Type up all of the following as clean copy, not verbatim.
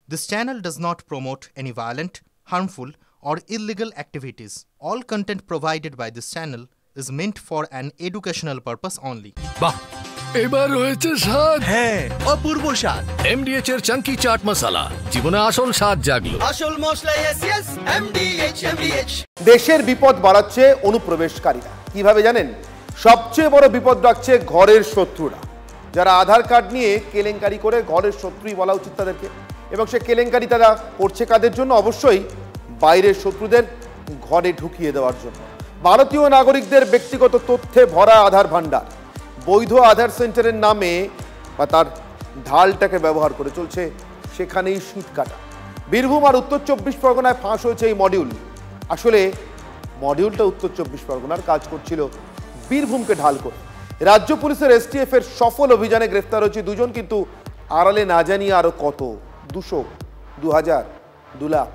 This channel does not promote any violent, harmful, or illegal activities. All content provided by this channel is meant for an educational purpose only. বাহ, এবার হয়েছে স্বাদ। হ্যাঁ, অপূর্ব স্বাদ। MDH এর চাঙ্কি চাট মশলা, জীবনে আসল স্বাদ জাগলো। আসল মশলা yes MDH। দেশের বিপদ বাড়াচ্ছে অনুপ্রবেশকারীরা। কিভাবে জানেন? সবচেয়ে বড় বিপদ রাখছে ঘরের শত্রুরা, যারা আধার কার্ড নিয়ে কেলেঙ্কারি করে ঘরের শত্রুই বলা উচিত তাদেরকে। এবং সে কেলেঙ্কারি তারা করছে কাদের জন্য? অবশ্যই বাইরের শত্রুদের ঘরে ঢুকিয়ে দেওয়ার জন্য। ভারতীয় নাগরিকদের ব্যক্তিগত তথ্যে ভরা আধার ভান্ডার, বৈধ আধার সেন্টারের নামে বা তার ঢালটাকে ব্যবহার করে চলছে সেখানেই শীত কাটা। বীরভূম আর উত্তর 24 পরগনায় ফাঁস হয়েছে এই মডিউল। আসলে মডিউলটা উত্তর 24 পরগনার, কাজ করছিল বীরভূমকে ঢাল করে। রাজ্য পুলিশের STF এর সফল অভিযানে গ্রেফতার হয়েছে দুজন, কিন্তু আড়ালে না জানিয়ে আরো কত 200, 2000, 2 লাখ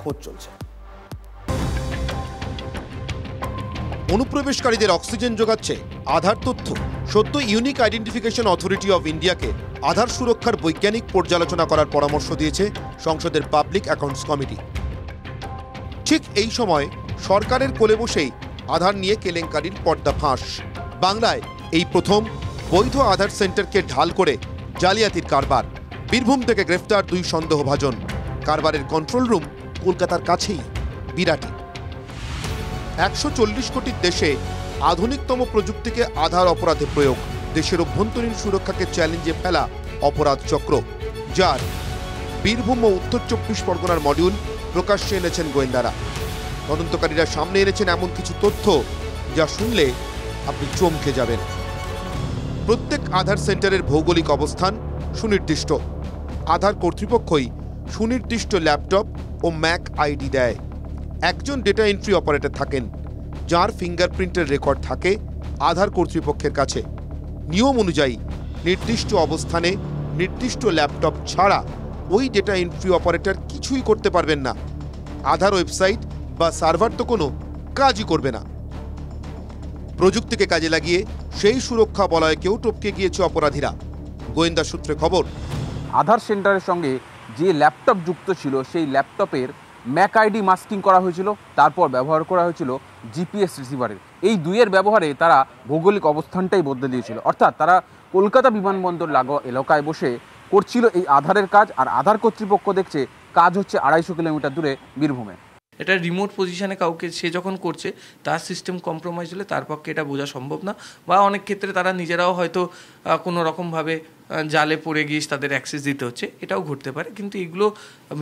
খোঁজ চলছে। অনুপ্রবেশকারীদের অক্সিজেন যোগাচ্ছে আধার তথ্য। সদ্য ইউনিক আইডেন্টিফিকেশন অথরিটি অফ ইন্ডিয়াকে আধার সুরক্ষার বৈজ্ঞানিক পর্যালোচনা করার পরামর্শ দিয়েছে সংসদের পাবলিক অ্যাকাউন্টস কমিটি। ঠিক এই সময় সরকারের কোলে বসেই আধার নিয়ে কেলেঙ্কারির পর্দা ফাঁস। বাংলায় এই প্রথম বৈধ আধার সেন্টারকে ঢাল করে জালিয়াতির কারবার। বীরভূম থেকে গ্রেফতার 2 সন্দেহভাজন। কারবারের কন্ট্রোল রুম কলকাতার কাছেই বিরাটি। 140 কোটির দেশে আধুনিকতম প্রযুক্তিকে আধার অপরাধে প্রয়োগ, দেশের অভ্যন্তরীণ সুরক্ষাকে চ্যালেঞ্জে ফেলা অপরাধ চক্র, যার বীরভূম ও উত্তর 24 পরগনার মডিউল প্রকাশ্যে এনেছেন গোয়েন্দারা। তদন্তকারীরা সামনে এনেছেন এমন কিছু তথ্য যা শুনলে আপনি চমকে যাবেন। প্রত্যেক আধার সেন্টারের ভৌগোলিক অবস্থান সুনির্দিষ্ট। আধার কর্তৃপক্ষই সুনির্দিষ্ট ল্যাপটপ ও ম্যাক আইডি দেয়। একজন ডেটা এন্ট্রি অপারেটর থাকেন, যার ফিঙ্গারপ্রিন্টের রেকর্ড থাকে আধার কর্তৃপক্ষের কাছে। নিয়ম অনুযায়ী নির্দিষ্ট অবস্থানে নির্দিষ্ট ল্যাপটপ ছাড়া ওই ডেটা এন্ট্রি অপারেটর কিছুই করতে পারবেন না। আধার ওয়েবসাইট বা সার্ভার তো কোনো কাজই করবে না। প্রযুক্তিকে কাজে লাগিয়ে সেই সুরক্ষা বলয়কেও টপকে গিয়েছে অপরাধীরা। গোয়েন্দা সূত্রে খবর, আধার সেন্টারের সঙ্গে যে ল্যাপটপ যুক্ত ছিল সেই ল্যাপটপের ম্যাক আইডি মাস্কিং করা হয়েছিল, তারপর ব্যবহার করা হয়েছিল জিপিএস রিসিভারের। এই দুইয়ের ব্যবহারে তারা ভৌগোলিক অবস্থানটাই বদলে দিয়েছিল। অর্থাৎ তারা কলকাতা বিমানবন্দর লাগোয়া এলাকায় বসে করছিল এই আধারের কাজ, আর আধার কর্তৃপক্ষ দেখছে কাজ হচ্ছে 250 কিলোমিটার দূরে বীরভূমে। এটা রিমোট পজিশনে কাউকে সে যখন করছে তার সিস্টেম কম্প্রোমাইজ হলে তার পক্ষে এটা বোঝা সম্ভব না, বা অনেক ক্ষেত্রে তারা নিজেরাও হয়তো কোনো রকমভাবে জালে পড়ে গিয়ে তাদের অ্যাক্সেস দিতে হচ্ছে, এটাও ঘটতে পারে। কিন্তু এগুলো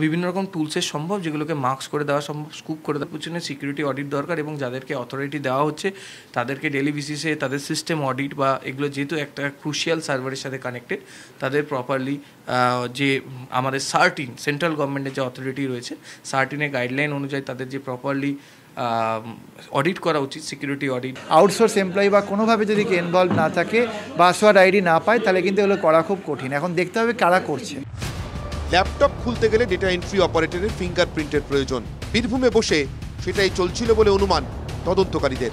বিভিন্ন রকম টুলসের সম্ভব, যেগুলোকে মার্কস করে দেওয়া সম্ভব, স্কুপ করে দেওয়ার পিছনে সিকিউরিটি অডিট দরকার, এবং যাদেরকে অথরিটি দেওয়া হচ্ছে তাদেরকে ডেলি বেসিসে তাদের সিস্টেম অডিট বা এগুলো যেহেতু একটা ক্রুশিয়াল সার্ভারের সাথে কানেক্টেড, তাদের প্রপারলি যে আমাদের সার্টিন সেন্ট্রাল গভর্নমেন্টের যে অথরিটি রয়েছে, সার্টিনের গাইডলাইন অনুযায়ী তাদের যে প্রপারলি অডিট করা উচিত, সিকিউরিটি অডিট। আউটসোর্স এমপ্লয়ি বা কোনোভাবে যদি কি ইনভলভ না থাকে, পাসওয়ার্ড আইডি না পায়, তাহলে কিন্তু এগুলো করা খুব কঠিন। এখন দেখতে হবে কারা করছে। ল্যাপটপ খুলতে গেলে ডেটা এন্ট্রি অপারেটরের ফিঙ্গারপ্রিন্টের প্রয়োজন। বীরভূমে বসে সেটাই চলছিল বলে অনুমান তদন্তকারীদের।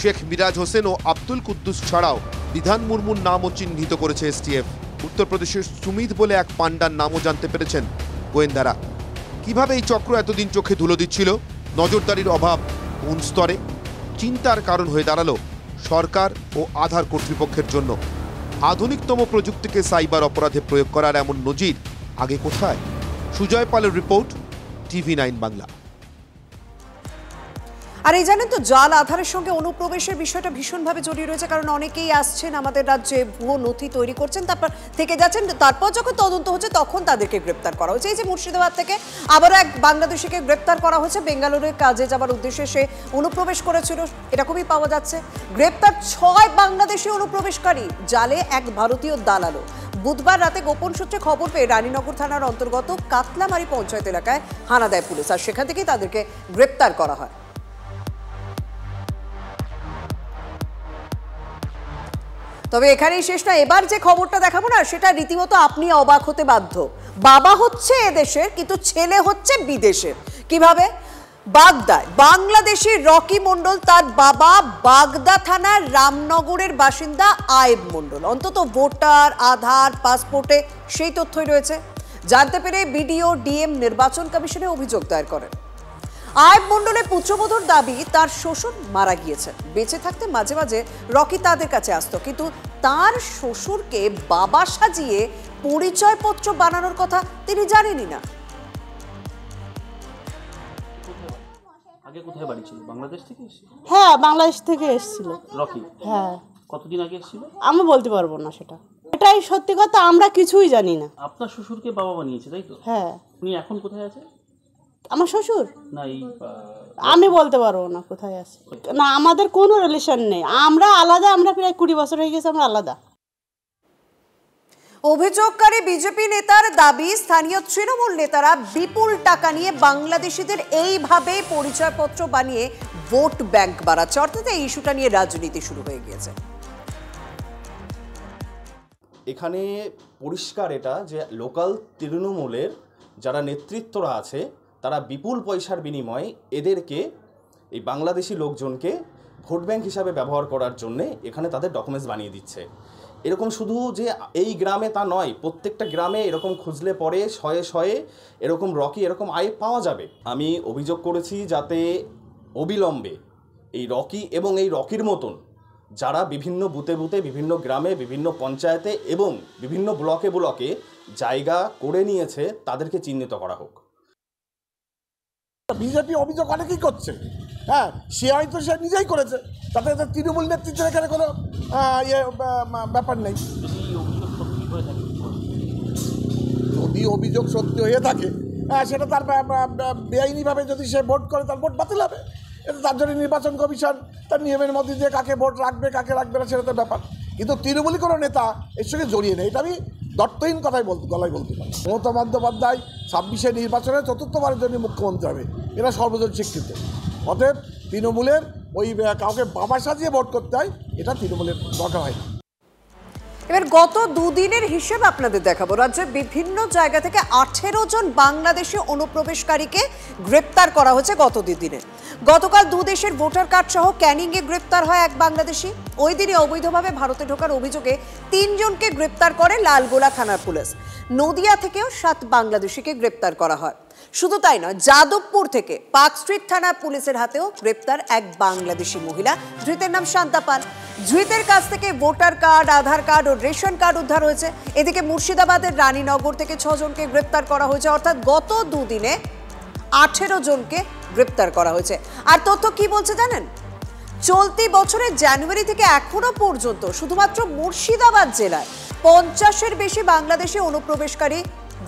শেখ মিরাজ হোসেন ও আব্দুল কুদ্দুস ছাড়াও বিধান মুর্মুর নামও চিহ্নিত করেছে STF। উত্তরপ্রদেশের সুমিত বলে এক পান্ডার নামও জানতে পেরেছেন গোয়েন্দারা। কিভাবে এই চক্র এতদিন চোখে ধুলো দিচ্ছিল, নজরদারির অভাব কোন স্তরে, চিন্তার কারণ হয়ে দাঁড়ালো সরকার ও আধার কর্তৃপক্ষের জন্য। আধুনিকতম প্রযুক্তিকে সাইবার অপরাধে প্রয়োগ করার এমন নজির আগে কোথায়? সুজয় পালের রিপোর্ট, TV9 বাংলা। আর এই জানেন তো, জাল আধারের সঙ্গে অনুপ্রবেশের বিষয়টা ভীষণভাবে জড়িয়ে রয়েছে, কারণ অনেকেই আসছেন আমাদের রাজ্যে, ভুয়ো নথি তৈরি করছেন, তারপর থেকে যাচ্ছেন, তারপর যখন তদন্ত হচ্ছে তখন তাদেরকে গ্রেপ্তার করা হচ্ছে। এই যে মুর্শিদাবাদ থেকে আবারও এক বাংলাদেশিকে গ্রেপ্তার করা হয়েছে, বেঙ্গালুরুর কাজে যাওয়ার উদ্দেশ্যে সে অনুপ্রবেশ করেছিল, এরকমই পাওয়া যাচ্ছে। গ্রেপ্তার 6 বাংলাদেশি অনুপ্রবেশকারী, জালে এক ভারতীয় দালালও। বুধবার রাতে গোপন সূত্রে খবর পেয়ে রানীনগর থানার অন্তর্গত কাতলামারি পঞ্চায়েত এলাকায় হানা দেয় পুলিশ, আর সেখান থেকেই তাদেরকে গ্রেপ্তার করা হয়। তবে এখানেই শেষ নয়, এবার যে খবরটা দেখাবো না, সেটা রীতিমতো আপনি অবাক হতে বাধ্য। বাবা হচ্ছে এদেশের, কিন্তু ছেলে হচ্ছে বিদেশের। কিভাবে? বাগদায় বাংলাদেশি রকি মণ্ডল, তার বাবা বাগদা থানার রামনগরের বাসিন্দা আয়েব মণ্ডল। অন্তত ভোটার, আধার, পাসপোর্টে সেই তথ্যই রয়েছে। জানতে পেরে বিডিও ডিএম নির্বাচন কমিশনে অভিযোগ দায়ের করেন। আয়ব মণ্ডলের পুত্রবধূর দাবি তার শ্বশুর মারা গিয়েছেন, বেঁচে থাকতে মাঝে মাঝে রকি তাদের কাছে আসতো, কিন্তু তার শ্বশুরকে বাবা সাজিয়ে পরিচয়পত্র বানানোর কথা তিনি জানেনই না। আগে কোথায় বাড়ি ছিল? বাংলাদেশ থেকে এসেছিল? হ্যাঁ, বাংলাদেশ থেকে এসেছিল। রকি? হ্যাঁ। কতদিন আগে এসেছিল? আমি বলতে পারবো না সেটা, এটাই সত্যি কথা, আমরা কিছুই জানি না। আপনার শ্বশুরকে বাবা বানিয়েছে তাই তো? হ্যাঁ। উনি এখন কোথায় আছে? আমার শ্বশুর না, এই আমি বলতে পারবো না কোথায় আছে। না, আমাদের কোনো রিলেশন নেই, আমরা আলাদা, আমরা প্রায় 20 বছর হয়ে গেছে আমরা আলাদা। অভিযোগকারী বিজেপি নেতার দাবি, স্থানীয় তৃণমূল নেতারা বিপুল টাকা নিয়ে বাংলাদেশিদের এইভাবে পরিচয়পত্র বানিয়ে ভোট ব্যাংক বাড়াচ্ছে, অর্থাৎ এই ইস্যুটা নিয়ে রাজনীতি শুরু হয়ে গিয়েছে। এখানে পরিষ্কার এটা যে লোকাল তৃণমূলের যারা নেতৃত্বরা আছে তারা বিপুল পয়সার বিনিময়ে এদেরকে, এই বাংলাদেশি লোকজনকে ভোট ব্যাংক হিসাবে ব্যবহার করার জন্যে এখানে তাদের ডকুমেন্টস বানিয়ে দিচ্ছে। এরকম শুধু যে এই গ্রামে তা নয়, প্রত্যেকটা গ্রামে এরকম খুঁজলে পরে শয়ে শয়ে এরকম রকি, এরকম আইব পাওয়া যাবে। আমি অভিযোগ করেছি যাতে অবিলম্বে এই রকি এবং এই রকির মতন যারা বিভিন্ন বুথে বুথে, বিভিন্ন গ্রামে, বিভিন্ন পঞ্চায়েতে এবং বিভিন্ন ব্লকে ব্লকে জায়গা করে নিয়েছে তাদেরকে চিহ্নিত করা হোক। বিজেপি অভিযোগ অনেকেই করছে, হ্যাঁ, সে হয়তো সে নিজেই করেছে, তাতে তৃণমূল নেতৃত্বের এখানে কোনো ব্যাপার নেই। যদি অভিযোগ সত্যি হয়ে থাকে, হ্যাঁ, সেটা তার বেআইনিভাবে যদি সে ভোট করে তার ভোট বাতিল হবে। এটা তার জন্য নির্বাচন কমিশন তার নিয়মের মধ্যে দিয়ে কাকে ভোট রাখবে কাকে রাখবে না সেটা তো ব্যাপার, কিন্তু তৃণমূলী কোনো নেতা এর সঙ্গে জড়িয়ে নেই, এটা আমি দর্থহীন গলায় বলতে পারি। মমতা বন্দ্যোপাধ্যায় 26-এ নির্বাচনে 4র্থবারের জন্য মুখ্যমন্ত্রী হবে, এরা সর্বজন স্বীকৃত। অতএব তৃণমূলের ওই কাউকে বাবা সাজিয়ে ভোট করতে হয়, এটা তৃণমূলের দরকার হয় না। এবার গত দুদিনের হিসেব আপনাদের দেখাবো। রাজ্যের বিভিন্ন জায়গা থেকে 18 জন বাংলাদেশি অনুপ্রবেশকারীকে গ্রেপ্তার করা হয়েছে গত দুদিনে। গতকাল দুদেশের ভোটার কার্ড সহ ক্যানিংয়ে গ্রেপ্তার হয় এক বাংলাদেশি। ওই দিনে অবৈধভাবে ভারতে ঢোকার অভিযোগে 3 জনকে গ্রেপ্তার করে লালগোলা থানার পুলিশ। নদিয়া থেকেও 7 বাংলাদেশিকে গ্রেপ্তার করা হয়। শুধু তাই নয়, যাদবপুর থেকে পার্ক স্ট্রিট থানার পুলিশের হাতেও গ্রেপ্তার এক বাংলাদেশি মহিলা, ধৃতের নাম শান্তা পাল। ধৃতের কাছ থেকে ভোটার কার্ড, আধার কার্ড ও রেশন কার্ড উদ্ধার হয়েছে। এদিকে মুর্শিদাবাদের রানীনগর থেকে 6 জনকে গ্রেপ্তার করা হয়েছে, অর্থাৎ গত দুদিনে 18 জনকে গ্রেপ্তার করা হয়েছে। আর তথ্য কি বলছে জানেন? চলতি বছরের জানুয়ারি থেকে এখনো পর্যন্ত শুধুমাত্র মুর্শিদাবাদ জেলায় 50-এর বেশি বাংলাদেশি অনুপ্রবেশকারী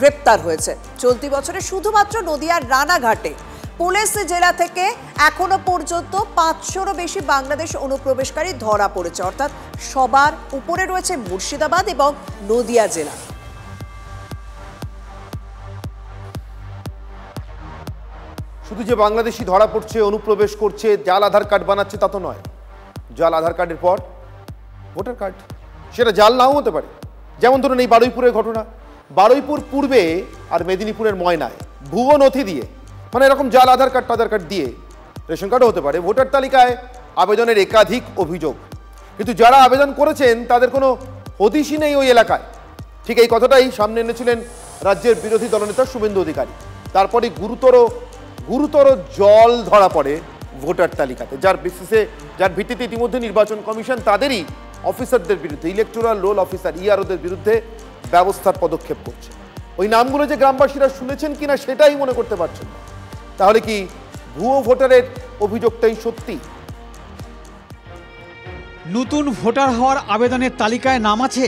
গ্রেপ্তার হয়েছে। চলতি বছরে শুধুমাত্র নদিয়ার রানাঘাটে পুলিশ জেলা থেকে এখনো পর্যন্ত 500-রও বেশি বাংলাদেশ অনুপ্রবেশকারী ধরা পড়েছে, অর্থাৎ সবার উপরে রয়েছে মুর্শিদাবাদ এবং নদিয়া জেলা। শুধু যে বাংলাদেশি ধরা পড়ছে, অনুপ্রবেশ করছে, জাল আধার কার্ড বানাচ্ছে তা তো নয়। জাল আধার কার্ডের পর ভোটার কার্ড, সেটা জাল নাও হতে পারে। যেমন ধরুন এই বারুইপুরের ঘটনা, বারুইপুর পূর্বে আর মেদিনীপুরের ময়নায় ভুয়ো নথি দিয়ে, মানে এরকম জাল আধার কার্ড দিয়ে, রেশন কার্ডও হতে পারে, ভোটার তালিকায় আবেদনের একাধিক অভিযোগ। কিন্তু যারা আবেদন করেছেন তাদের কোনো হদিশই নেই ওই এলাকায়। ঠিক এই কথাটাই সামনে এনেছিলেন রাজ্যের বিরোধী দলনেতা শুভেন্দু অধিকারী। তারপরে গুরুতর জল ধরা পড়ে ভোটার তালিকাতে, যার ভিত্তিতে ইতিমধ্যে নির্বাচন কমিশন তাদেরই অফিসারদের বিরুদ্ধে, ইলেকটোরাল রোল অফিসার ইআরওদের বিরুদ্ধে ব্যবস্থার পদক্ষেপ করছে। ওই নামগুলো যে গ্রামবাসীরা শুনেছেন কিনা সেটাই মনে করতে পারছেন না। তাহলে কি ভুয়ো ভোটারের অভিযোগটাই সত্যি? নতুন ভোটার হওয়ার আবেদনের তালিকায় নাম আছে,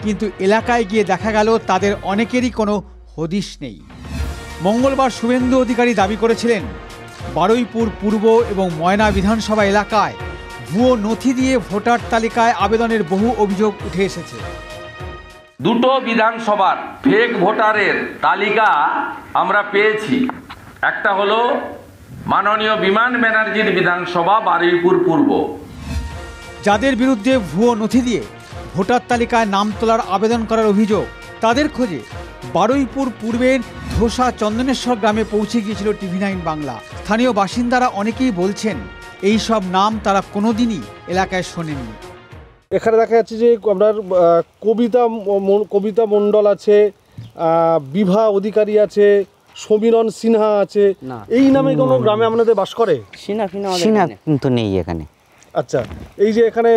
কিন্তু এলাকায় গিয়ে দেখা গেল তাদের অনেকেরই কোনো হদিশ নেই। মঙ্গলবার শুভেন্দু অধিকারী দাবি করেছিলেন, বারুইপুর পূর্ব এবং ময়না বিধানসভা এলাকায় ভুয়ো নথি দিয়ে ভোটার তালিকায় আবেদনের বহু অভিযোগ উঠে এসেছে। দুটো বিধানসভার ফেক ভোটারের তালিকা আমরা পেয়েছি। একটা হলো মাননীয় বিমান ব্যানার্জির বিধানসভা বারুইপুর পূর্ব। যাদের বিরুদ্ধে ভুয়ো নথি দিয়ে ভোটার তালিকায় নাম তোলার আবেদন করার অভিযোগ, তাদের খোঁজে বারুইপুর পূর্বের ধোসা চন্দনেশ্বর গ্রামে পৌঁছে গিয়েছিল টিভি9 বাংলা। স্থানীয় বাসিন্দারা অনেকেই বলছেন এই সব নাম তারা কোনোদিনই এলাকায় শোনেননি। এখানে দেখা যাচ্ছে যে আপনার কবিতা মণ্ডল আছে, বিভা অধিকারী আছে, সমীরণ সিনহা আছে, এই নামে কোনো গ্রামে আপনাদের বাস করে? সিনহা কিন্তু নেই এখানে। আচ্ছা, এই যে এখানে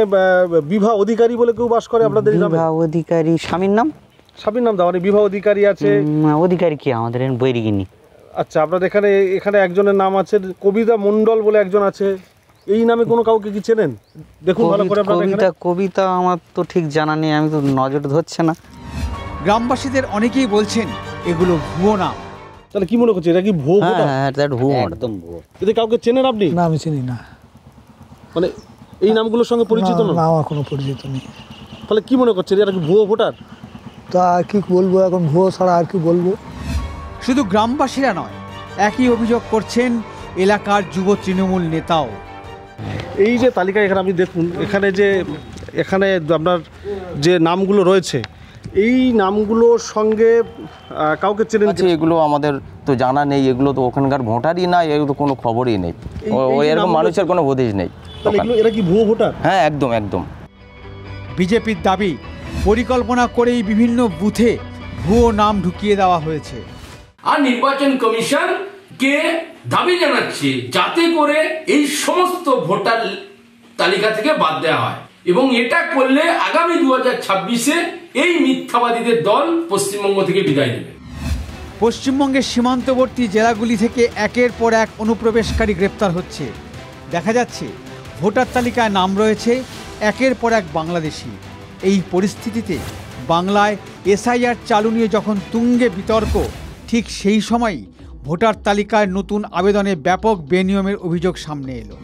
বিভা অধিকারী বলে কেউ বাস করে আপনাদের গ্রামে? বিভা অধিকারী স্বামীর নাম? স্বামীর নাম দাও, মানে বিভা অধিকারী আছে। অধিকারী কি আমাদের বৈরিগিনী? আচ্ছা, আপনাদের এখানে একজনের নাম আছে কবিতা মণ্ডল বলে একজন আছে, এই নামে কোনো কাউকে কি চেনেন? দেখুন ভালো করে আপনারা। কবিতা আমার তো ঠিক জানা নেই, আমি তো নজর ধরছে না। গ্রামবাসীদের অনেকেই বলছেন এগুলো ভুয়ো নাম। তাহলে কি মনে করছে এটা কি ভুয়ো? হ্যাঁ, এটা ভুয়ো, একদম ভুয়ো। এতে কাউকে চেনেন আপনি? না, আমি চিনি না। মানে এই নামগুলোর সঙ্গে পরিচিত না? না, আমার কোনো পরিচিত নেই। তাহলে কি মনে করছেন এটা কি ভুয়ো ভোটার? তা কি বলবো, এখন ভুয়ো ছাড়া আর কি বলবো। শুধু গ্রামবাসীরা নয়, একই অভিযোগ করছেন এলাকার যুব তৃণমূল নেতাও। এই যে তালিকা এখানে আপনি দেখুন, এখানে আপনার যে নামগুলো রয়েছে, এই নামগুলোর সঙ্গে কাউকে চেনেন? এগুলো আমাদের তো জানা নেই, এগুলো তো ওখানকার ভোটারই না, এগুলো তো কোনো খবরই নেই, এরকম মানুষের কোনো হদিশ নেই। এরা কি ভুয়ো ভোটার? হ্যাঁ, একদম একদম। বিজেপির দাবি পরিকল্পনা করেই বিভিন্ন বুথে ভুয়ো নাম ঢুকিয়ে দেওয়া হয়েছে। আর নির্বাচন কমিশন কে দাবি জানাচ্ছে যাতে করে এই সমস্ত ভোটার তালিকা থেকে বাদ দেওয়া হয়, এবং এটা করলে আগামী 2026-এ এই মিথ্যাবাদীদের দল পশ্চিমবঙ্গ থেকে বিদায় নেবে। পশ্চিমবঙ্গের সীমান্তবর্তী জেলাগুলি থেকে একের পর এক অনুপ্রবেশকারী গ্রেপ্তার হচ্ছে। দেখা যাচ্ছে ভোটার তালিকায় নাম রয়েছে একের পর এক বাংলাদেশি। এই পরিস্থিতিতে বাংলায় এসআইআর চালু নিয়ে যখন তুঙ্গে বিতর্ক, ঠিক সেই সময়ই ভোটার তালিকায় নতুন আবেদনে ব্যাপক বেনিয়মের অভিযোগ সামনে এলো।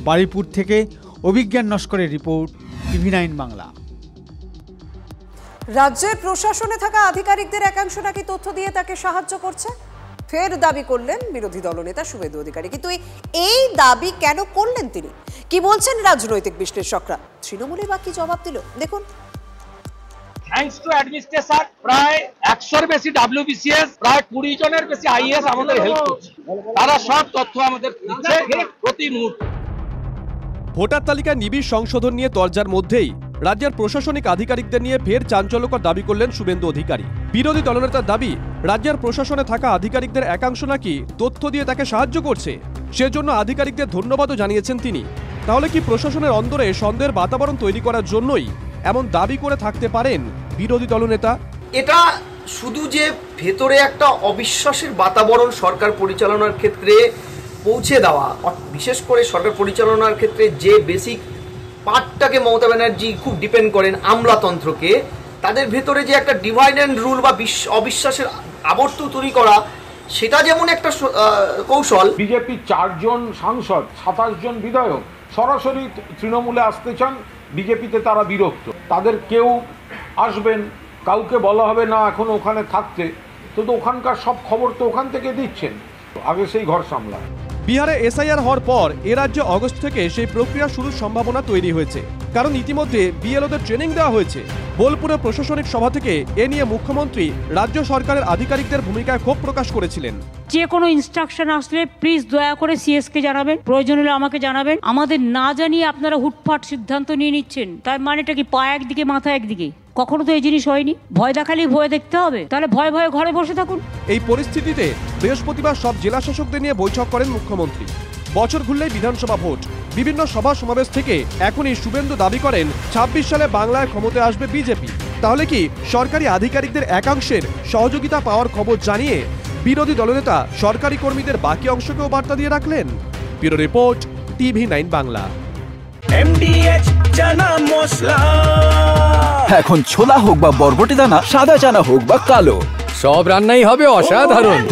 বারুইপুর থেকে অভিজ্ঞান নস্করের রিপোর্ট, TV9 বাংলা। রাজ্যের প্রশাসনে থাকা আধিকারিকদের একাংশ নাকি তথ্য দিয়ে তাকে সাহায্য করছে, ফের দাবি করলেন বিরোধী দলনেতা শুভেন্দু অধিকারী। কিন্তু এই দাবি কেন করলেন তিনি, কি বলছেন রাজনৈতিক বিশ্লেষকরা, তৃণমূলই বা কি জবাব দিল দেখুন। থ্যাঙ্কস টু অ্যাডমিনিস্ট্রেশন প্রায় 100-এর বেশি WBCS, প্রায় 20 জনের বেশি IAS আমাদের হেল্প করছে। তারা সব তথ্য আমাদের দিচ্ছে প্রতি মুহূর্তে। ভোটার তালিকায় নিবিড় সংশোধন নিয়ে তরজার মধ্যেই রাজ্যের প্রশাসনিক আধিকারিকদের নিয়ে ফের চাঞ্চল্যকর দাবি করলেন শুভেন্দু অধিকারী। বিরোধী দলনেতার দাবি রাজ্যের প্রশাসনে থাকা আধিকারিকদের একাংশ নাকি তথ্য দিয়ে তাকে সাহায্য করছে, সেজন্য আধিকারিকদের ধন্যবাদও জানিয়েছেন তিনি। তাহলে কি প্রশাসনের অন্দরে সন্দেহের বাতাবরণ তৈরি করার জন্যই এমন দাবি করে থাকতে পারেন বিরোধী দলনেতা? এটা শুধু যে ভেতরে একটা অবিশ্বাসের বাতাবরণ সরকার পরিচালনার ক্ষেত্রে পৌঁছে দেওয়া, বিশেষ করে সরকার পরিচালনার ক্ষেত্রে যে বেসিক পার্টটাকে মমতা ব্যানার্জি খুব ডিপেন্ড করেন, আমলাতন্ত্রকে, তাদের ভেতরে যে একটা ডিভাইড অ্যান্ড রুল বা অবিশ্বাসের আবর্ত তৈরি করা, সেটা যেমন একটা কৌশল। বিজেপি 4 জন সাংসদ, 27 জন বিধায়ক সরাসরি তৃণমূলে আসতে চান, বিজেপিতে তারা বিরক্ত। তাদের কেউ আসবেন, কাউকে বলা হবে না এখন ওখানে থাকতে, তো ওখানকার সব খবর তো ওখান থেকে দিচ্ছেন, আগে সেই ঘর সামলায়। বিহারে এসআইআর হওয়ার পর এ রাজ্যে অগস্ট থেকে সেই প্রক্রিয়া শুরুর সম্ভাবনা তৈরি হয়েছে, কারণ ইতিমধ্যে বিএলওদের ট্রেনিং দেওয়া হয়েছে। বোলপুরে প্রশাসনিক সভা থেকে এ নিয়ে মুখ্যমন্ত্রী রাজ্য সরকারের আধিকারিকদের ভূমিকায় ক্ষোভ প্রকাশ করেছিলেন। যে কোনো ইনস্ট্রাকশন আসলে প্লিজ দয়া করে সিএসকে জানাবেন, প্রয়োজন হলে আমাকে জানাবেন। আমাদের না জানিয়ে আপনারা হুটফাট সিদ্ধান্ত নিয়ে নিচ্ছেন, তাই মানেটা কি পা একদিকে মাথা একদিকে? কখনো তো এই জিনিস হয়নি। ভয় দেখালেই ভয় দেখতে হবে, তাহলে ভয় ভয়ে ঘরে বসে থাকুন। এই পরিস্থিতিতে বৃহস্পতিবার সব জেলা শাসকদের নিয়ে বৈঠক করেন মুখ্যমন্ত্রী। বছর ঘুরলেই বিধানসভা ভোট, বিভিন্ন সভা সমাবেশ থেকে এখনই শুভেন্দু দাবি করেন 26 সালে বাংলায় ক্ষমতায় আসবে বিজেপি। তাহলে কি সরকারি আধিকারিকদের একাংশের সহযোগিতা পাওয়ার খবর জানিয়ে বিরোধী দলনেতা সরকারি কর্মীদের বাকি অংশকেও বার্তা দিয়ে রাখলেন? Bureau report, TV9 Bangla. MDH chana masala. এখন ছোলা হোক বা বরবটি দানা, সাদা চানা হোক বা কালো, সব রান্নাই হবে অসাধারণ।